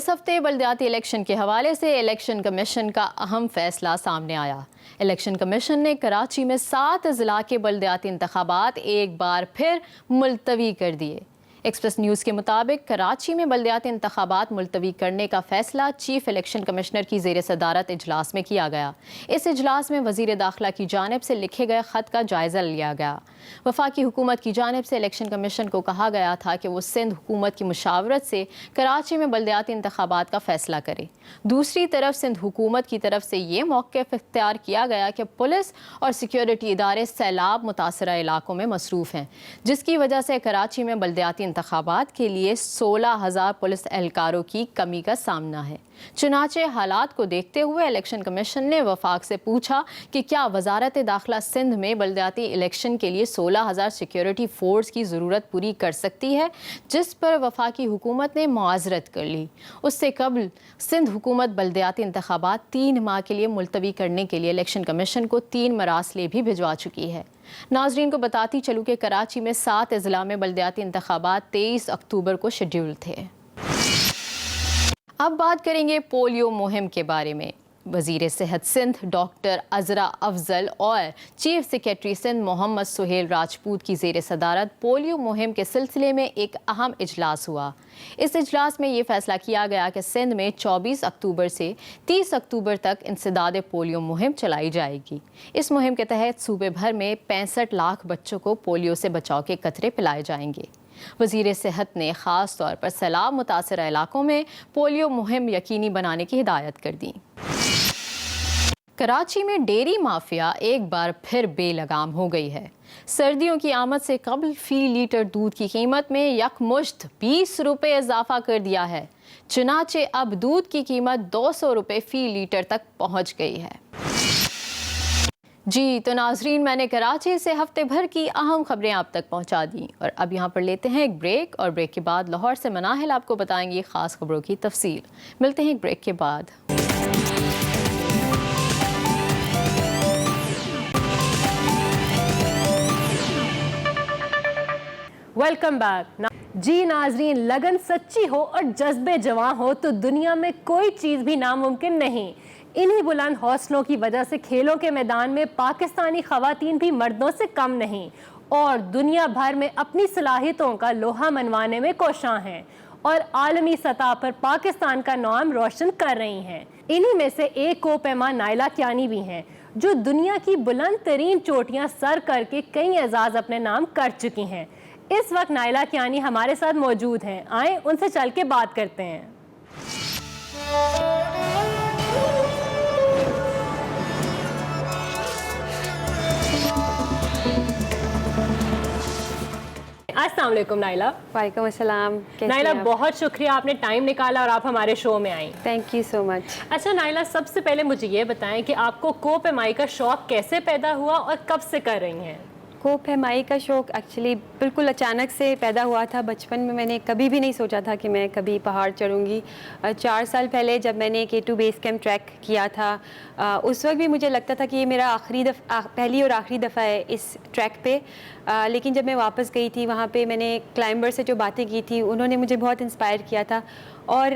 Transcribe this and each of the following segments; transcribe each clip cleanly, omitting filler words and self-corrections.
اس ہفتے بلدیاتی الیکشن کے حوالے سے الیکشن کمیشن کا اہم فیصلہ سامنے آیا۔ الیکشن کمیشن نے کراچی میں 7 اضلاع کے بلدیاتی انتخابات ایک بار پھر ملتوی کر دیے۔ ایکسپریس نیوز کے مطابق کراچی میں بلدیاتی انتخابات ملتوی کرنے کا فیصلہ چیف الیکشن کمشنر کی زیر صدارت اجلاس میں کیا گیا۔ اس اجلاس میں وزیر داخلہ کی جانب سے لکھے گئے خط کا جائزہ لیا گیا۔ وفاقی حکومت کی جانب سے الیکشن کمیشن کو کہا گیا تھا کہ وہ سندھ حکومت کی مشاورت سے کراچی میں بلدیاتی انتخابات کا فیصلہ کرے۔ دوسری طرف سندھ حکومت کی طرف سے یہ موقف اختیار کیا گیا کہ پولیس اور سیکیورٹی ادارے سیلاب متاثرہ علاقوں میں مصروف ہیں، جس کی وجہ سے کراچی میں بلدیاتی انتخابات کے لیے 16,000 پولیس اہلکاروں کی کمی کا سامنا ہے۔ چنانچہ حالات کو دیکھتے ہوئے الیکشن کمیشن نے وفاق سے پوچھا کہ کیا وزارت داخلہ سندھ میں بلدیاتی الیکشن کے لیے 16,000 سیکیورٹی فورس کی ضرورت پوری کر سکتی ہے، جس پر وفاقی حکومت نے معذرت کر لی۔ اس سے قبل سندھ حکومت بلدیاتی انتخابات 3 ماہ کے لیے ملتوی کرنے کے لیے الیکشن کمیشن کو 3 مراسلے بھی بھجوا چکی ہے۔ ناظرین کو بتاتی چلوں کہ کراچی میں 7 اضلاع میں بلدیاتی انتخابات 23 اکتوبر کو شیڈیول تھے۔ اب بات کریں گے پولیو مہم کے بارے میں۔ وزیر صحت سندھ ڈاکٹر عذرا افضل اور چیف سیکریٹری سندھ محمد سہیل راجپوت کی زیر صدارت پولیو مہم کے سلسلے میں ایک اہم اجلاس ہوا۔ اس اجلاس میں یہ فیصلہ کیا گیا کہ سندھ میں 24 اکتوبر سے 30 اکتوبر تک انسداد پولیو مہم چلائی جائے گی۔ اس مہم کے تحت صوبے بھر میں 65 لاکھ بچوں کو پولیو سے بچاؤ کے قطرے پلائے جائیں گے۔ وزیر صحت نے خاص طور پر سیلاب متاثرہ علاقوں میں پولیو مہم یقینی بنانے کی ہدایت کر دی۔ کراچی میں ڈیری مافیا ایک بار پھر بے لگام ہو گئی ہے۔ سردیوں کی آمد سے قبل فی لیٹر دودھ کی قیمت میں یکمشت 20 روپے اضافہ کر دیا ہے۔ چنانچہ اب دودھ کی قیمت 200 روپے فی لیٹر تک پہنچ گئی ہے۔ جی تو ناظرین، میں نے کراچی سے ہفتے بھر کی اہم خبریں آپ تک پہنچا دیں، اور اب یہاں پر لیتے ہیں ایک بریک، اور بریک کے بعد لاہور سے مناہل آپ کو بتائیں گی خاص خبروں کی تفصیل۔ ملتے ہیں ایک بریک کے بعد۔ Welcome back. جی ناظرین، لگن سچی ہو اور جذبے جواں ہو تو دنیا میں کوئی چیز بھی ناممکن نہیں۔ انہی بلند حوصلوں کی وجہ سے کھیلوں کے میدان میں پاکستانی خواتین بھی مردوں سے کم نہیں، اور دنیا بھر میں اپنی صلاحیتوں کا لوہا منوانے میں کوشاں ہیں، اور عالمی سطح پر پاکستان کا نام روشن کر رہی ہیں۔ انہی میں سے ایک کو پیما نائلہ کیانی بھی ہیں، جو دنیا کی بلند ترین چوٹیاں سر کر کے کئی اعزاز اپنے نام کر چکی ہیں۔ اس وقت نائلہ کیانی ہمارے ساتھ موجود ہیں، آئیں ان سے چل کے بات کرتے ہیں۔ السلام علیکم نائلہ۔ وعلیکم السلام۔ نائلہ، بہت شکریہ، آپ نے ٹائم نکالا اور آپ ہمارے شو میں آئیں۔ تھینک یو سو مچ۔ اچھا نائلہ، سب سے پہلے مجھے یہ بتائیں کہ آپ کو کوہ پیمائی کا شوق کیسے پیدا ہوا اور کب سے کر رہی ہیں؟ کوہ پیمائی کا شوق ایکچولی بالکل اچانک سے پیدا ہوا تھا۔ بچپن میں نے کبھی بھی نہیں سوچا تھا کہ میں کبھی پہاڑ چڑھوں گی۔ 4 سال پہلے جب میں نے K2 بیس کیمپ ٹریک کیا تھا، اس وقت بھی مجھے لگتا تھا کہ یہ میرا پہلی اور آخری دفعہ ہے اس ٹریک پہ۔ لیکن جب میں واپس گئی تھی وہاں پہ میں نے کلائمبر سے جو باتیں کی تھی، انہوں نے مجھے بہت انسپائر کیا تھا، اور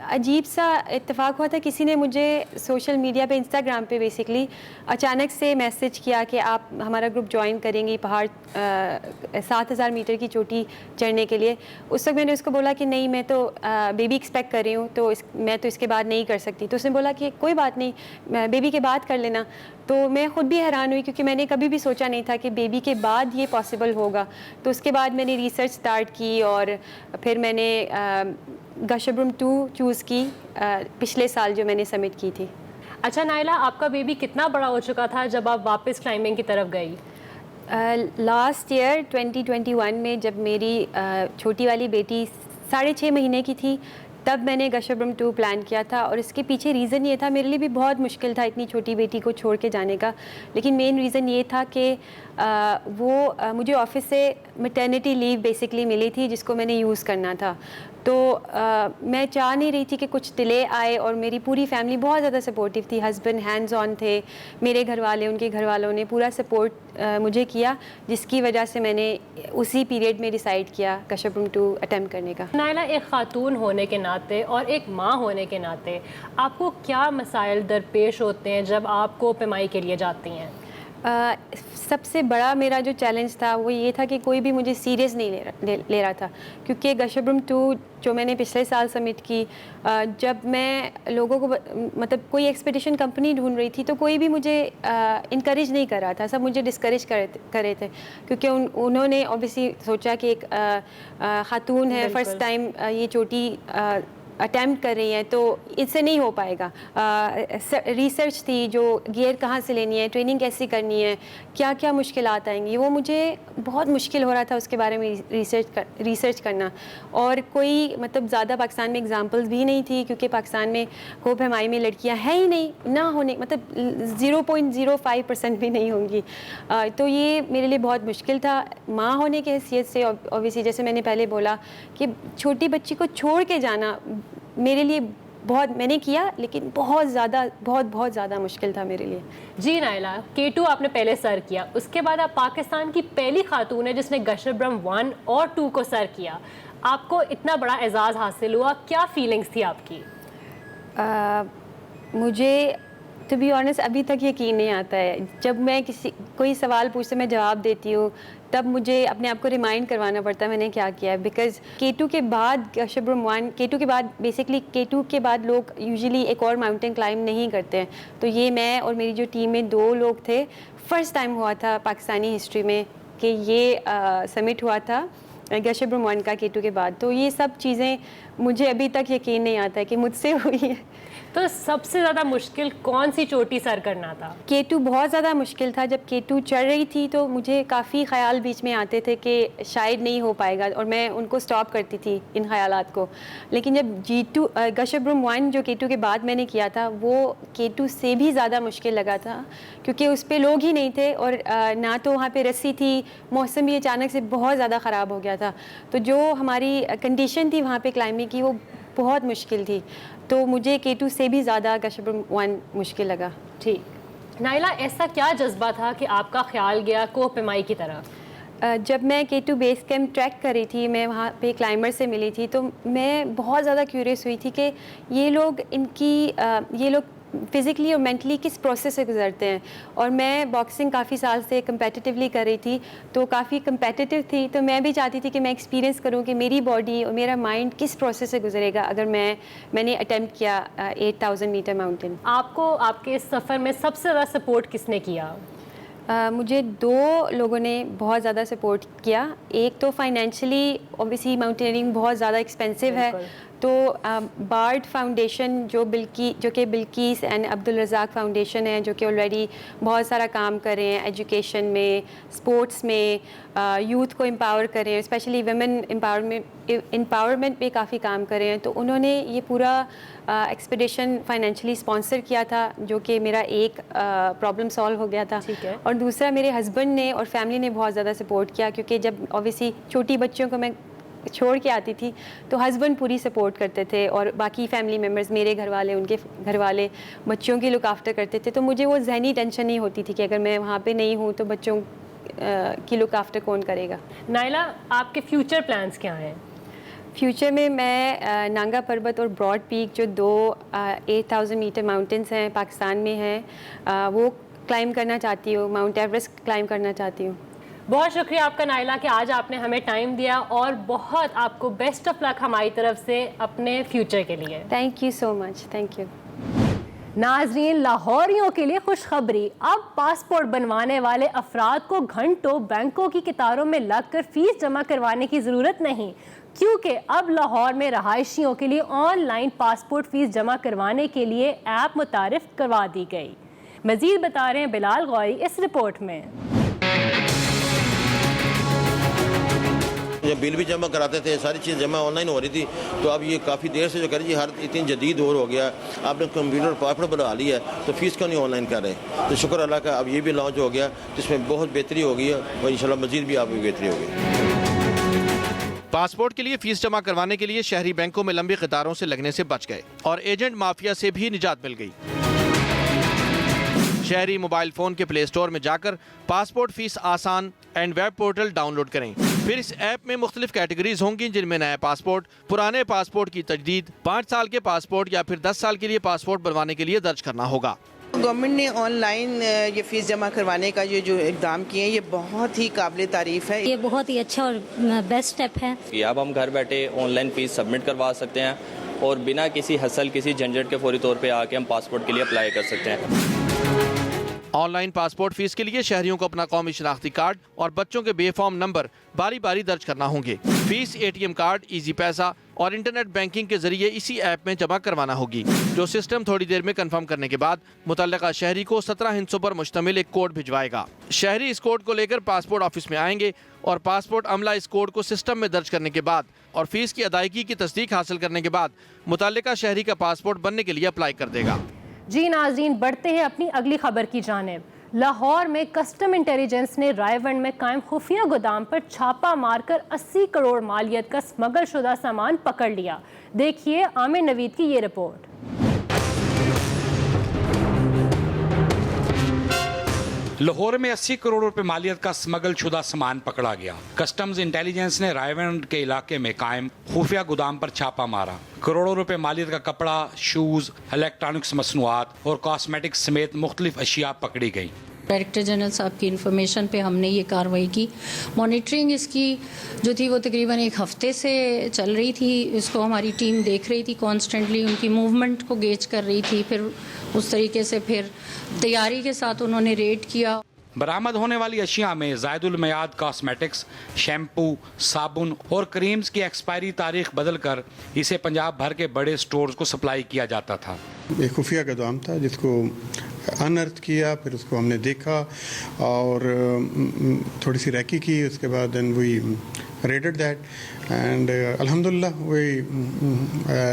عجیب سا اتفاق ہوا تھا، کسی نے مجھے سوشل میڈیا پہ، انسٹاگرام پہ بیسکلی اچانک سے میسج کیا کہ آپ ہمارا گروپ جوائن کریں گی پہاڑ 7,000 میٹر کی چوٹی چڑھنے کے لیے۔ اس وقت میں نے اس کو بولا کہ نہیں، میں تو بیبی ایکسپیکٹ کر رہی ہوں، تو میں تو اس کے بعد نہیں کر سکتی۔ تو اس نے بولا کہ کوئی بات نہیں، بیبی کے بعد کر لینا۔ تو میں خود بھی حیران ہوئی، کیونکہ میں نے کبھی بھی سوچا نہیں تھا کہ بیبی کے بعد یہ پاسبل ہوگا۔ تو اس کے بعد میں نے ریسرچ سٹارٹ کی، اور پھر میں نے گشبرم 2 چوز کی پچھلے سال، جو میں نے سبمٹ کی تھی۔ اچھا نائلہ، آپ کا بیبی کتنا بڑا ہو چکا تھا جب آپ واپس کلائمبنگ کی طرف گئی؟ لاسٹ ایئر 2021 میں جب میری چھوٹی والی بیٹی 6.5 مہینے کی تھی، تب میں نے گشبرم 2 پلان کیا تھا، اور اس کے پیچھے ریزن یہ تھا، میرے لیے بھی بہت مشکل تھا اتنی چھوٹی بیٹی کو چھوڑ کے جانے کا، لیکن مین ریزن یہ تھا کہ وہ مجھے آفس سے میٹرنیٹی لیو بیسکلی ملی تھی جس کو میں نے یوز کرنا تھا. تو میں چاہ نہیں رہی تھی کہ کچھ ڈیلے آئے, اور میری پوری فیملی بہت زیادہ سپورٹیو تھی. ہسبینڈ ہینڈز آن تھے, میرے گھر والے, ان کے گھر والوں نے پورا سپورٹ مجھے کیا, جس کی وجہ سے میں نے اسی پیریڈ میں ڈیسائیڈ کیا کشپرم 2 اٹیمپٹ کرنے کا. نائلہ, ایک خاتون ہونے کے ناطے اور ایک ماں ہونے کے ناطے آپ کو کیا مسائل درپیش ہوتے ہیں جب آپ کو پیمائی کے لیے جاتی ہیں؟ سب سے بڑا میرا جو چیلنج تھا وہ یہ تھا کہ کوئی بھی مجھے سیریس نہیں لے رہا تھا, کیونکہ کشپرم 2 جو میں نے پچھلے سال سبمٹ کی, جب میں لوگوں کو مطلب کوئی ایکسپیڈیشن کمپنی ڈھونڈ رہی تھی تو کوئی بھی مجھے انکریج نہیں کر رہا تھا, سب مجھے ڈسکریج کر رہے تھے, کیونکہ انہوں نے اوبیسلی سوچا کہ ایک خاتون ہے, فرسٹ ٹائم یہ چوٹی اٹیمپٹ کر رہی ہیں تو اس سے نہیں ہو پائے گا. ریسرچ تھی, جو گیئر کہاں سے لینی ہے, ٹریننگ کیسی کرنی ہے, کیا کیا مشکلات آئیں گی, وہ مجھے بہت مشکل ہو رہا تھا اس کے بارے میں ریسرچ کرنا. اور کوئی مطلب زیادہ پاکستان میں اگزامپلز بھی نہیں تھی, کیونکہ پاکستان میں کو پیمائی میں لڑکیاں ہیں ہی نہیں, نہ ہونے مطلب 0.05% بھی نہیں ہوں گی. تو یہ میرے لیے بہت مشکل تھا. ماں ہونے کی حیثیت سے اوبیسلی جیسے میں نے پہلے بولا کہ چھوٹی بچی کو چھوڑ کے جانا میرے لیے بہت, میں نے کیا لیکن بہت زیادہ مشکل تھا میرے لیے. جی نائلہ, K2 آپ نے پہلے سر کیا, اس کے بعد آپ پاکستان کی پہلی خاتون ہے جس نے کشپرم 1 اور 2 کو سر کیا. آپ کو اتنا بڑا اعزاز حاصل ہوا, کیا فیلنگز تھی آپ کی؟ مجھے ٹو بی آنیسٹ ابھی تک یقین نہیں آتا ہے. جب میں کوئی سوال پوچھتے میں جواب دیتی ہوں تب مجھے اپنے آپ کو ریمائنڈ کروانا پڑتا ہے میں نے کیا کیا ہے. بیکاز K2 کے بعد کشپرم 1, K2 کے بعد بیسکلی K2 کے بعد لوگ یوزلی ایک اور ماؤنٹین کلائمب نہیں کرتے ہیں. تو یہ میں اور میری جو ٹیم میں 2 لوگ تھے, فرسٹ ٹائم ہوا تھا پاکستانی ہسٹری میں کہ یہ سمٹ ہوا تھا کشپرم 1 کا K2 کے بعد. تو یہ سب چیزیں مجھے ابھی تک یقین نہیں آتا ہے کہ مجھ سے ہوئی ہے. تو سب سے زیادہ مشکل کون سی چوٹی سر کرنا تھا؟ K2 بہت زیادہ مشکل تھا. جب K2 چڑھ رہی تھی تو مجھے کافی خیال بیچ میں آتے تھے کہ شاید نہیں ہو پائے گا, اور میں ان کو سٹاپ کرتی تھی ان خیالات کو. لیکن جب کشپرم 1 جو K2 کے بعد میں نے کیا تھا وہ K2 سے بھی زیادہ مشکل لگا تھا, کیونکہ اس پہ لوگ ہی نہیں تھے, اور نہ تو وہاں پہ رسی تھی, موسم بھی اچانک سے بہت زیادہ خراب ہو گیا تھا. تو جو ہماری کنڈیشن تھی وہاں پہ کلائمبنگ کی وہ بہت مشکل تھی. تو مجھے K2 سے بھی زیادہ کشپرم 1 مشکل لگا. ٹھیک. نائلہ, ایسا کیا جذبہ تھا کہ آپ کا خیال گیا کوہ پیمائی کی طرف؟ جب میں K2 بیس کیمپ ٹریک کر رہی تھی, میں وہاں پہ کلائمبر سے ملی تھی, تو میں بہت زیادہ کیوریس ہوئی تھی کہ یہ لوگ فزیکلی اور مینٹلی کس پروسیس سے گزرتے ہیں. اور میں باکسنگ کافی سال سے کمپیٹیٹیولی کر رہی تھی, تو کافی کمپیٹیٹیو تھی, تو میں بھی چاہتی تھی کہ میں ایکسپیرینس کروں کہ میری باڈی اور میرا مائنڈ کس پروسیس سے گزرے گا اگر میں نے اٹیمپٹ کیا 8000 میٹر ماؤنٹین. آپ کو آپ کے اس سفر میں سب سے زیادہ سپورٹ کس نے کیا؟ مجھے 2 لوگوں نے بہت زیادہ سپورٹ کیا. ایک تو فائنینشلی, اوبیسلی ماؤنٹینئرنگ بہت زیادہ ایکسپینسو ہے, تو بارڈ فاؤنڈیشن جو کہ بلقیس اینڈ عبدالرزاق فاؤنڈیشن ہے, جو کہ آلریڈی بہت سارا کام کر رہے ہیں ایجوکیشن میں, اسپورٹس میں, یوتھ کو امپاور کر رہے ہیں, اسپیشلی ویمن امپاورمنٹ پہ کافی کام کر رہے ہیں. تو انہوں نے یہ پورا ایکسپیڈیشن فائنینشلی اسپانسر کیا تھا, جو کہ میرا ایک پرابلم سالو ہو گیا تھا. اور دوسرا میرے ہسبینڈ نے اور فیملی نے بہت زیادہ سپورٹ کیا, کیونکہ جب اوبیسلی چھوٹی بچیوں کو میں چھوڑ کے آتی تھی تو ہسبینڈ پوری سپورٹ کرتے تھے, اور باقی فیملی ممبرز, میرے گھر والے, ان کے گھر والے بچوں کی لک آفٹر کرتے تھے. تو مجھے وہ ذہنی ٹینشن نہیں ہوتی تھی کہ اگر میں وہاں پہ نہیں ہوں تو بچوں کی لک آفٹر کون کرے گا. نائلہ, آپ کے فیوچر پلانس کیا ہیں؟ فیوچر میں نانگا پربت اور براڈ پیک جو 2 8000 میٹر ماؤنٹینس ہیں پاکستان میں ہیں, وہ کلائمب کرنا چاہتی ہوں. ماؤنٹ ایوریسٹ کلائمب کرنا چاہتی ہوں. بہت شکریہ آپ کا نائلہ کہ آج آپ نے ہمیں ٹائم دیا, اور بہت آپ کو بیسٹ آف لک ہماری طرف سے اپنے فیوچر کے لیے. Thank you so much. Thank you. ناظرین, لاہوریوں کے لیے خوشخبری, اب پاسپورٹ بنوانے والے افراد کو گھنٹوں بینکوں کی قطاروں میں لگ کر فیس جمع کروانے کی ضرورت نہیں, کیونکہ اب لاہور میں رہائشیوں کے لیے آن لائن پاسپورٹ فیس جمع کروانے کے لیے ایپ متعارف کروا دی گئی. مزید بتا رہے ہیں بلال غوری اس رپورٹ میں. جب بل بھی جمع کراتے تھے ساری چیز جمع آن لائن ہو رہی تھی. تو اب یہ کافی دیر سے جو کر جی ہر اتنی جدید دور ہو گیا, آپ نے کمپیوٹر پاسپورٹ بنا لیا ہے تو فیس کیوں نہیں آن لائن کر رہے. تو شکر اللہ کا اب یہ بھی لانچ ہو گیا جس میں بہت بہتری ہو گئی ہے اور انشاءاللہ مزید بھی آپ کی بہتری ہوگی. پاسپورٹ کے لیے فیس جمع کروانے کے لیے شہری بینکوں میں لمبی قطاروں سے لگنے سے بچ گئے اور ایجنٹ مافیا سے بھی نجات مل گئی. شہری موبائل فون کے پلے سٹور میں جا کر پاسپورٹ فیس آسان and web portal download کریں. پھر اس ایپ میں مختلف کیٹیگریز ہوں گی جن میں نیا پاسپورٹ, پرانے پاسپورٹ کی تجدید, 5 سال کے پاسپورٹ یا پھر 10 سال کے لیے پاسپورٹ بنوانے کے لیے درج کرنا ہوگا. گورنمنٹ نے آن لائن یہ فیس جمع کروانے کا یہ جو اقدام کیے ہیں یہ بہت ہی قابل تعریف ہے. یہ بہت ہی اچھا اور بیسٹ اسٹیپ ہے. اب ہم گھر بیٹھے آن لائن فیس سبمٹ کروا سکتے ہیں اور بنا کسی حسل کسی جھنجھٹ کے فوری طور پہ آ کے ہم پاسپورٹ کے لیے اپلائی کر سکتے ہیں. آن لائن پاسپورٹ فیس کے لیے شہریوں کو اپنا قومی شناختی کارڈ اور بچوں کے بے فارم نمبر باری باری درج کرنا ہوں گے. فیس ATM کارڈ, ایزی پیسہ اور انٹرنیٹ بینکنگ کے ذریعے اسی ایپ میں جمع کروانا ہوگی, جو سسٹم تھوڑی دیر میں کنفرم کرنے کے بعد متعلقہ شہری کو 17 ہندسوں پر مشتمل ایک کوڈ بھجوائے گا. شہری اس کوڈ کو لے کر پاسپورٹ آفس میں آئیں گے اور پاسپورٹ عملہ اس کوڈ کو سسٹم میں درج کرنے کے بعد اور فیس کی ادائیگی کی تصدیق حاصل کرنے کے بعد متعلقہ شہری کا پاسپورٹ بننے کے لیے اپلائی کر دے گا. جی ناظرین, بڑھتے ہیں اپنی اگلی خبر کی جانب. لاہور میں کسٹم انٹیلیجنس نے رائے ونڈ میں قائم خفیہ گودام پر چھاپہ مار کر 80 کروڑ مالیت کا سمگل شدہ سامان پکڑ لیا. دیکھیے عامر نوید کی یہ رپورٹ. لاہور میں 80 کروڑ روپے مالیت کا سمگل شدہ سامان پکڑا گیا. کسٹمز انٹیلیجنس نے رائے ونڈ کے علاقے میں قائم خفیہ گودام پر چھاپہ مارا. کروڑوں روپے مالیت کا کپڑا, شوز, الیکٹرانکس مصنوعات اور کاسمیٹکس سمیت مختلف اشیاء پکڑی گئیں. ڈائریکٹر جنرل صاحب کی انفارمیشن پہ ہم نے یہ کارروائی کی. مانیٹرنگ اس کی جو تھی وہ تقریباً 1 ہفتے سے چل رہی تھی. اس کو ہماری ٹیم دیکھ رہی تھی, کانسٹنٹلی ان کی موومنٹ کو گیج کر رہی تھی. پھر اس طریقے سے پھر تیاری کے ساتھ انہوں نے ریڈ کیا. برآمد ہونے والی اشیاء میں زائد المیعاد کاسمیٹکس, شیمپو, صابن اور کریمز کی ایکسپائری تاریخ بدل کر اسے پنجاب بھر کے بڑے سٹورز کو سپلائی کیا جاتا تھا. ایک خفیہ گودام تھا جس کو انرتھ کیا, پھر اس کو ہم نے دیکھا اور تھوڑی سی ریکی کی. اس کے بعد دین وی ریڈڈ دیٹ اینڈ الحمدللہ we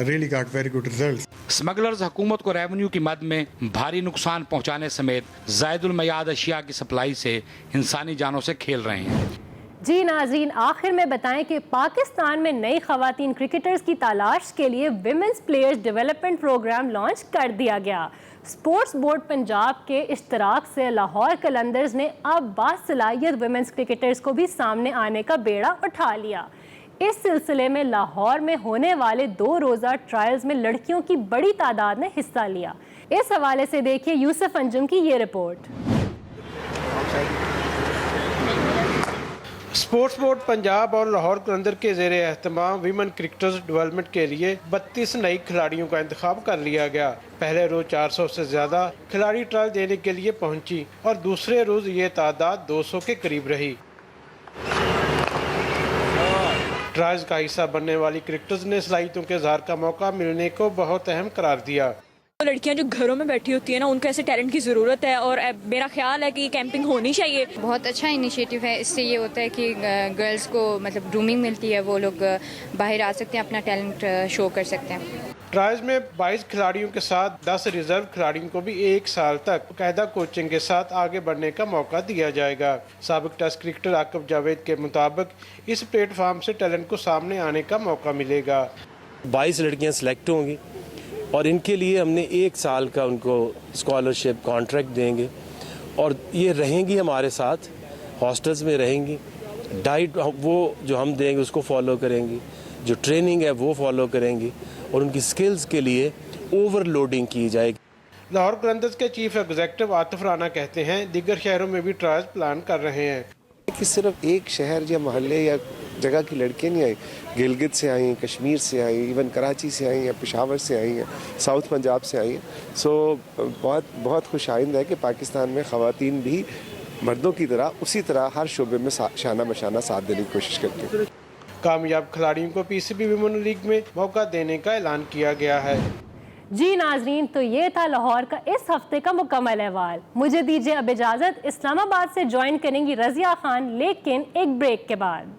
really got very good results. Smugglers حکومت کو ریونیو کی مد میں بھاری نقصان پہنچانے سمیت زائد المیعاد اشیاء کی سپلائی سے انسانی جانوں سے کھیل رہے ہیں. جی ناظرین, آخر میں بتائیں کہ پاکستان میں نئی خواتین کرکٹرز کی تلاش کے لیے women's players development programme launch کر دیا گیا. اسپورٹس بورڈ پنجاب کے اشتراک سے لاہور قلندرز نے اب باصلاحیت ویمنز کرکٹرز کو بھی سامنے آنے کا بیڑا اٹھا لیا. اس سلسلے میں لاہور میں ہونے والے 2 روزہ ٹرائلز میں لڑکیوں کی بڑی تعداد نے حصہ لیا. اس حوالے سے دیکھیے یوسف انجم کی یہ رپورٹ. اسپورٹس بورڈ پنجاب اور لاہور قلندر کے زیر اہتمام ویمن کرکٹرز ڈیولپمنٹ کے لیے 32 نئی کھلاڑیوں کا انتخاب کر لیا گیا. پہلے روز 400 سے زیادہ کھلاڑی ٹرائل دینے کے لیے پہنچی اور دوسرے روز یہ تعداد 200 کے قریب رہی. ٹرائلز کا حصہ بننے والی کرکٹرز نے صلاحیتوں کے اظہار کا موقع ملنے کو بہت اہم قرار دیا. لڑکیاں جو گھروں میں بیٹھی ہوتی ہیں نا, ان کو ایسے ٹیلنٹ کی ضرورت ہے اور میرا خیال ہے کہ کیمپنگ ہونی چاہیے. بہت اچھا انیشیٹو ہے. اس سے یہ ہوتا ہے کہ گرلز کو مطلب گرومنگ ملتی ہے, وہ لوگ باہر آ سکتے ہیں, اپنا ٹیلنٹ شو کر سکتے ہیں. ٹرائلز میں 22 کھلاڑیوں کے ساتھ 10 ریزرو کھلاڑیوں کو بھی 1 سال تک باقاعدہ کوچنگ کے ساتھ آگے بڑھنے کا موقع دیا جائے گا. سابق ٹیسٹ کرکٹر عاقب جاوید کے مطابق اس پلیٹ فارم سے ٹیلنٹ کو سامنے آنے کا موقع ملے گا. 22 لڑکیاں سلیکٹ ہوں گی اور ان کے لیے ہم نے 1 سال کا ان کو اسکالرشپ کانٹریکٹ دیں گے اور یہ رہیں گی ہمارے ساتھ, ہاسٹلز میں رہیں گی. ڈائٹ وہ جو ہم دیں گے اس کو فالو کریں گی, جو ٹریننگ ہے وہ فالو کریں گی اور ان کی سکلز کے لیے اوور لوڈنگ کی جائے گی. لاہور قلندرز کے چیف ایگزیکٹو عاطف رانا کہتے ہیں دیگر شہروں میں بھی ٹرائلز پلان کر رہے ہیں. کہ صرف ایک شہر یا محلے یا جگہ کی لڑکیاں نہیں آئیں, گلگت سے آئیں, کشمیر سے آئیں, ایون کراچی سے آئیں, یا پشاور سے آئیں, یا ساؤتھ پنجاب سے آئیں. سو بہت خوش آئند ہے کہ پاکستان میں خواتین بھی مردوں کی طرح اسی طرح ہر شعبے میں شانہ بشانہ ساتھ دینے کی کوشش کرتی ہیں. کامیاب کھلاڑیوں کو PCB ویمن لیگ میں موقع دینے کا اعلان کیا گیا ہے. جی ناظرین, تو یہ تھا لاہور کا اس ہفتے کا مکمل احوال. مجھے دیجیے اب اجازت. اسلام آباد سے جوائن کریں گی رضیہ خان, لیکن ایک بریک کے بعد.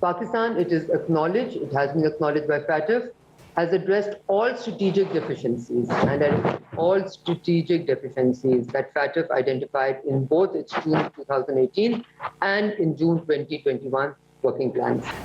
Pakistan, it is acknowledged, it has been acknowledged by FATF, has addressed all strategic deficiencies all strategic deficiencies that FATF identified in both its June 2018 and in June 2021 working plans.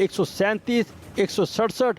137, 167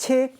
6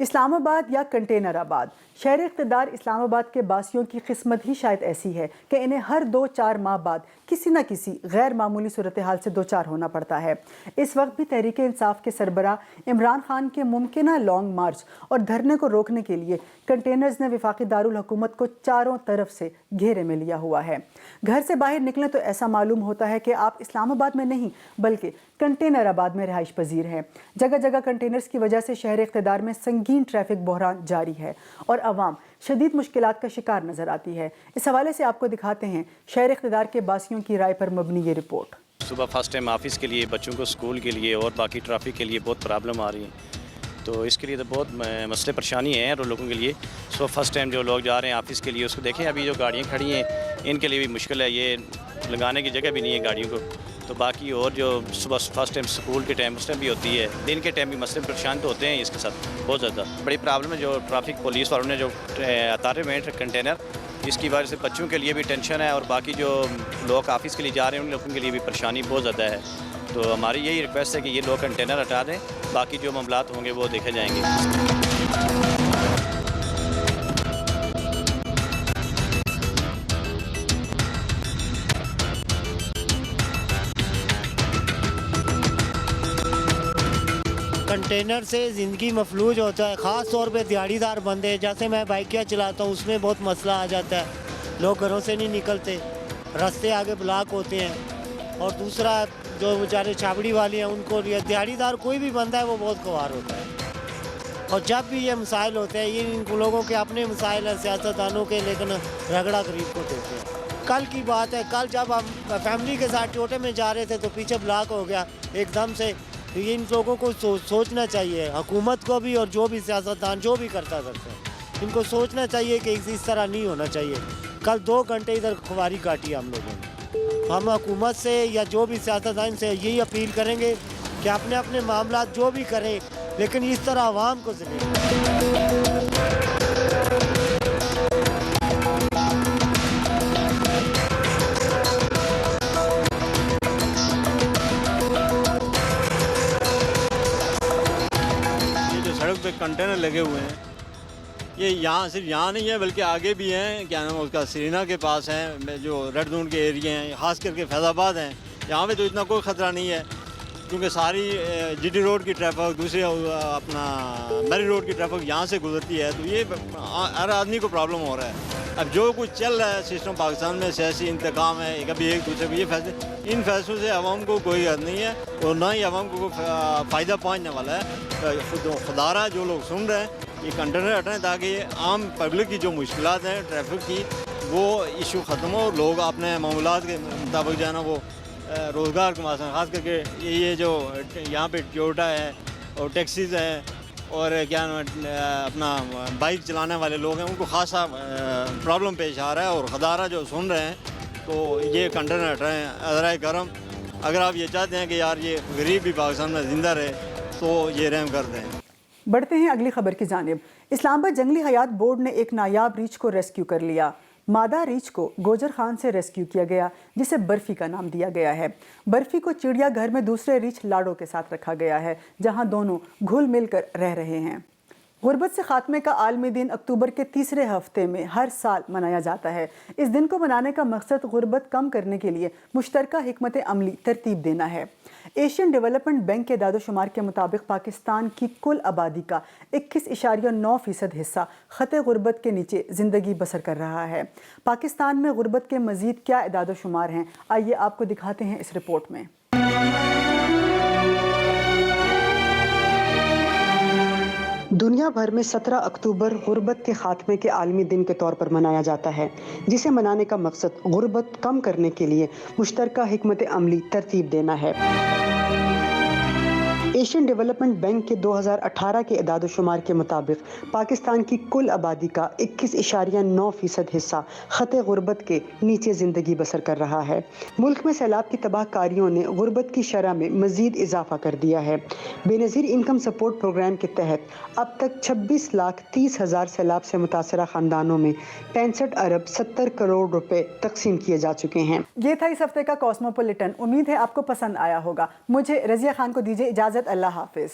اسلام آباد یا container آباد؟ شہر اقتدار اسلام آباد کے باسیوں کی قسمت ہی شاید ایسی ہے کہ انہیں ہر 2-4 ماہ بعد کسی نہ کسی غیر معمولی صورتحال سے دوچار ہونا پڑتا ہے۔ اس وقت بھی تحریک انصاف کے سربراہ عمران خان کے ممکنہ لانگ مارچ اور دھرنے کو روکنے کے لیے کنٹینرز نے وفاقی دارالحکومت کو چاروں طرف سے گھیرے میں لیا ہوا ہے۔ گھر سے باہر نکلیں تو ایسا معلوم ہوتا ہے کہ آپ اسلام آباد میں نہیں بلکہ کنٹینر آباد میں رہائش پذیر ہیں۔ جگہ جگہ کنٹینرز کی وجہ سے شہر اقتدار میں سنگین ٹریفک بحران جاری ہے اور عوام شدید مشکلات کا شکار نظر آتی ہے۔ اس حوالے سے آپ کو دکھاتے ہیں شہر اقتدار کے باسیوں کی رائے پر مبنی یہ رپورٹ۔ صبح فرسٹ ٹائم آفس کے لیے، بچوں کو اسکول کے لیے اور باقی ٹریفک کے لیے بہت پرابلم آ رہی ہے، تو اس کے لیے تو بہت مسئلے پریشانی ہیں اور لوگوں کے لیے۔ صبح فرسٹ ٹائم جو لوگ جا رہے ہیں آفس کے لیے، اس کو دیکھیں ابھی جو گاڑیاں کھڑی ہیں ان کے لیے بھی مشکل ہے، یہ لگانے کی جگہ بھی نہیں ہے گاڑیوں کو۔ تو باقی اور جو صبح فرسٹ ٹائم اسکول کے ٹائم اس ٹائم بھی ہوتی ہے، دن کے ٹائم بھی مسئلے پریشان تو ہوتے ہیں اس کے ساتھ بہت زیادہ بڑی پرابلم ہے۔ جو ٹریفک پولیس والوں نے جو اتارے ہوئے ہیں کنٹینر، اس کی وجہ سے بچوں کے لیے بھی ٹینشن ہے اور باقی جو لوگ آفس کے لیے جا رہے ہیں ان لوگوں کے لیے بھی پریشانی بہت زیادہ ہے۔ تو ہماری یہی ریکویسٹ ہے کہ یہ لوگ کنٹینر ہٹا دیں، باقی جو معاملات ہوں گے وہ دیکھے جائیں گے۔ کنٹینر سے زندگی مفلوج ہوتا ہے، خاص طور پہ دیہڑی دار بندے، جیسے میں بائکیاں چلاتا ہوں اس میں بہت مسئلہ آ جاتا ہے، لوگ گھروں سے نہیں نکلتے، راستے آگے بلاک ہوتے ہیں، اور دوسرا جو بیچارے چھاپڑی والے ہیں ان کو دیہڑی دار کوئی بھی بندہ ہے وہ بہت خوار ہوتا ہے۔ اور جب بھی یہ مسائل ہوتے ہیں، یہ ان لوگوں کے اپنے مسائل ہیں سیاستدانوں کے، لیکن رگڑا غریب کو دیتے ہیں۔ کل کی بات ہے، کل جب ہم فیملی کے ساتھ ٹوٹے میں جا رہے تھے تو پیچھے بلاک ہو گیا ایک دم سے۔ یہ ان لوگوں کو سوچنا چاہیے، حکومت کو بھی اور جو بھی سیاستدان جو بھی کرتے ہیں ان کو سوچنا چاہیے کہ اس طرح نہیں ہونا چاہیے۔ کل 2 گھنٹے ادھر خواری کاٹی ہم لوگوں نے۔ ہم حکومت سے یا جو بھی سیاستدان سے یہی اپیل کریں گے کہ اپنے اپنے معاملات جو بھی کریں لیکن اس طرح عوام کو ذلیل پہ کنٹینر لگے ہوئے ہیں، یہ یہاں صرف یہاں نہیں ہے بلکہ آگے بھی ہیں، کیا نام اس کا سرینا کے پاس ہیں، جو ریڈ زون کے ایریا ہیں، خاص کر کے فیض آباد ہیں، یہاں پہ تو اتنا کوئی خطرہ نہیں ہے کیونکہ ساری جی ٹی روڈ کی ٹریفک، دوسرے اپنا میری روڈ کی ٹریفک یہاں سے گزرتی ہے، تو یہ ہر آدمی کو پرابلم ہو رہا ہے۔ اب جو کچھ چل رہا ہے سسٹم پاکستان میں، سیاسی انتقام ہے، کبھی ایک دوسرے کو یہ فیصلے، ان فیصلوں سے عوام کو کوئی حد نہیں ہے اور نہ ہی عوام کو فائدہ پہنچنے والا ہے۔ خدا رہا جو لوگ سن رہے ہیں یہ کنٹینر ہٹائیں تاکہ یہ عام پبلک کی جو مشکلات ہیں ٹریفک کی وہ ایشو ختم ہو اور لوگ اپنے معاملات کے مطابق جو ہے نا وہ روزگار کما سکیں۔ خاص کر کے یہ جو یہاں پہ ٹویوٹا ہے اور ٹیکسیز ہیں اور کیا اپنا بائک چلانے والے لوگ ہیں، ان کو خاصا پرابلم پیش آ رہا ہے اور خدارہ جو سن رہے ہیں تو یہ کنٹینر ہٹائیں۔ عذرائے کرم، اگر آپ یہ چاہتے ہیں کہ یار یہ غریب بھی پاکستان میں زندہ رہے تو یہ رحم کر دیں۔ بڑھتے ہیں اگلی خبر کی جانب۔ اسلام آباد جنگلی حیات بورڈ نے ایک نایاب ریچھ کو ریسکیو کر لیا۔ مادہ ریچھ کو گوجر خان سے ریسکیو کیا گیا جسے برفی کا نام دیا گیا ہے۔ برفی کو چڑیا گھر میں دوسرے ریچھ لاڈو کے ساتھ رکھا گیا ہے جہاں دونوں گھل مل کر رہ رہے ہیں۔ غربت سے خاتمے کا عالمی دن اکتوبر کے تیسرے ہفتے میں ہر سال منایا جاتا ہے۔ اس دن کو منانے کا مقصد غربت کم کرنے کے لیے مشترکہ حکمت عملی ترتیب دینا ہے۔ ایشین ڈیولپمنٹ بینک کے اعداد و شمار کے مطابق پاکستان کی کل آبادی کا 21.9% حصہ خط غربت کے نیچے زندگی بسر کر رہا ہے۔ پاکستان میں غربت کے مزید کیا اعداد و شمار ہیں، آئیے آپ کو دکھاتے ہیں اس رپورٹ میں۔ دنیا بھر میں 17 اکتوبر غربت کے خاتمے کے عالمی دن کے طور پر منایا جاتا ہے، جسے منانے کا مقصد غربت کم کرنے کے لیے مشترکہ حکمت عملی ترتیب دینا ہے۔ ایشین ڈیولپمنٹ بینک کے 2018 کے اعداد و شمار کے مطابق پاکستان کی کل آبادی کا 21.9% حصہ خط غربت کے نیچے زندگی بسر کر رہا ہے۔ ملک میں سیلاب کی تباہ کاریوں نے غربت کی شرح میں مزید اضافہ کر دیا ہے۔ بے نظیر انکم سپورٹ پروگرام کے تحت اب تک 26,30,000 سیلاب سے متاثرہ خاندانوں میں 65 ارب 70 کروڑ روپے تقسیم کیے جا چکے ہیں۔ یہ تھا اس ہفتے کا کاسموپولیٹن۔ امید ہے آپ کو پسند آیا ہوگا۔ مجھے رضیہ خان کو دیجیے اجازت۔ اللہ حافظ۔